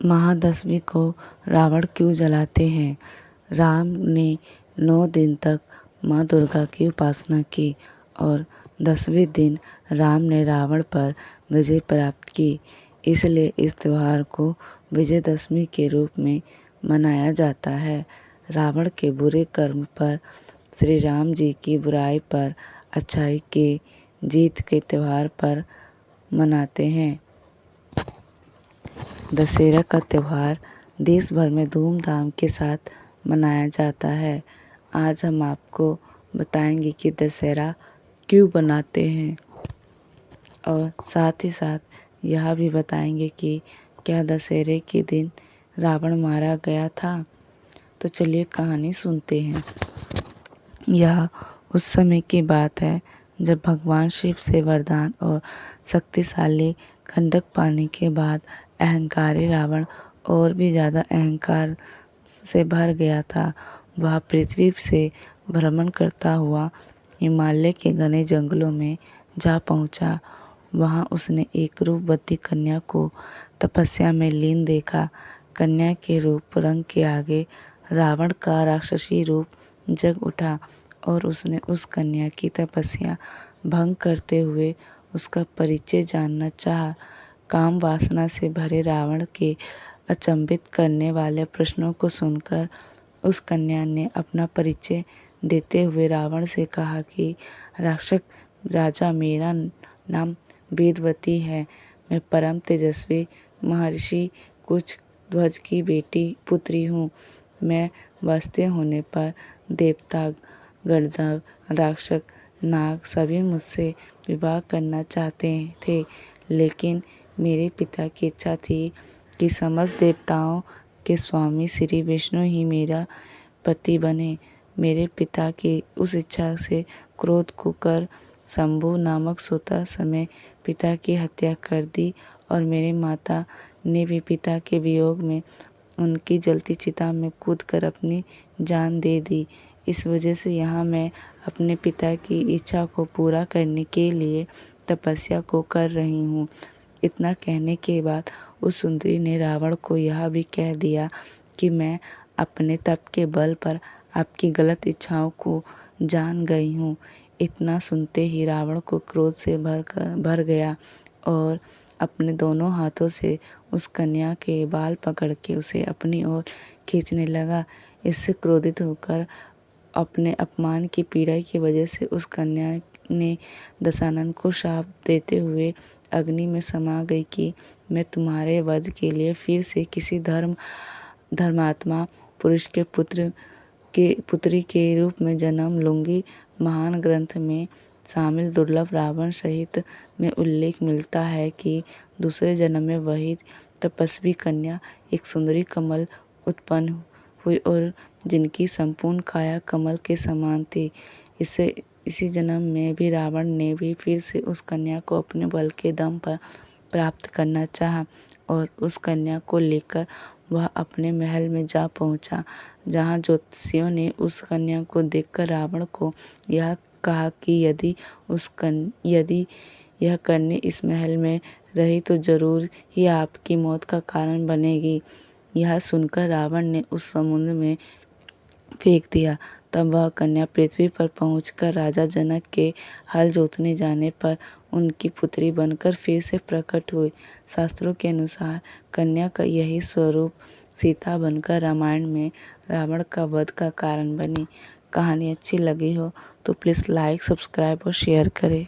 महादशमी को रावण क्यों जलाते हैं? राम ने 9 दिन तक माँ दुर्गा की उपासना की और 10वें दिन राम ने रावण पर विजय प्राप्त की। इसलिए इस त्योहार को विजयदशमी के रूप में मनाया जाता है। रावण के बुरे कर्म पर श्री राम जी की बुराई पर अच्छाई की जीत के त्योहार पर मनाते हैं। दशहरा का त्यौहार देश भर में धूमधाम के साथ मनाया जाता है। आज हम आपको बताएंगे कि दशहरा क्यों मनाते हैं और साथ ही साथ यह भी बताएंगे कि क्या दशहरे के दिन रावण मारा गया था। तो चलिए कहानी सुनते हैं। यह उस समय की बात है जब भगवान शिव से वरदान और शक्तिशाली खंडक पाने के बाद अहंकारी रावण और भी ज़्यादा अहंकार से भर गया था। वह पृथ्वी से भ्रमण करता हुआ हिमालय के घने जंगलों में जा पहुंचा। वहां उसने एक रूपवती कन्या को तपस्या में लीन देखा। कन्या के रूप रंग के आगे रावण का राक्षसी रूप जग उठा और उसने उस कन्या की तपस्या भंग करते हुए उसका परिचय जानना चाहा। काम वासना से भरे रावण के अचंभित करने वाले प्रश्नों को सुनकर उस कन्या ने अपना परिचय देते हुए रावण से कहा कि राक्षस राजा, मेरा नाम वेदवती है। मैं परम तेजस्वी महर्षि कुछ ध्वज की पुत्री हूँ। मैं वास्ते होने पर देवता, गंधर्व, राक्षस, नाग सभी मुझसे विवाह करना चाहते थे, लेकिन मेरे पिता की इच्छा थी कि समस्त देवताओं के स्वामी श्री विष्णु ही मेरा पति बने। मेरे पिता की उस इच्छा से क्रोध को कर शंभु नामक सूता समय पिता की हत्या कर दी और मेरे माता ने भी पिता के वियोग में उनकी जलती चिता में कूदकर अपनी जान दे दी। इस वजह से यहाँ मैं अपने पिता की इच्छा को पूरा करने के लिए तपस्या को कर रही हूँ। इतना कहने के बाद उस सुंदरी ने रावण को यह भी कह दिया कि मैं अपने तप के बल पर आपकी गलत इच्छाओं को जान गई हूँ। इतना सुनते ही रावण को क्रोध से भर गया और अपने दोनों हाथों से उस कन्या के बाल पकड़ के उसे अपनी ओर खींचने लगा। इससे क्रोधित होकर अपने अपमान की पीड़ा की वजह से उस कन्या ने दशानन को शाप देते हुए अग्नि में समा गई कि मैं तुम्हारे वध के लिए फिर से किसी धर्मात्मा पुरुष के पुत्री के रूप में जन्म लूंगी। महान ग्रंथ में शामिल दुर्लभ रावण सहित में उल्लेख मिलता है कि दूसरे जन्म में वही तपस्वी कन्या एक सुंदरी कमल उत्पन्न हुई और जिनकी संपूर्ण काया कमल के समान थी। इसी जन्म में भी रावण ने भी फिर से उस कन्या को अपने बल के दम पर प्राप्त करना चाहा और उस कन्या को लेकर वह अपने महल में जा पहुंचा, जहां ज्योतिषियों ने उस कन्या को देखकर रावण को यह कहा कि यदि यह कन्या इस महल में रही तो जरूर ही आपकी मौत का कारण बनेगी। यह सुनकर रावण ने उस समुद्र में फेंक दिया। तब वह कन्या पृथ्वी पर पहुंचकर राजा जनक के हल जोतने जाने पर उनकी पुत्री बनकर फिर से प्रकट हुई। शास्त्रों के अनुसार कन्या का यही स्वरूप सीता बनकर रामायण में रावण का वध का कारण बनी। कहानी अच्छी लगी हो तो प्लीज़ लाइक, सब्सक्राइब और शेयर करें।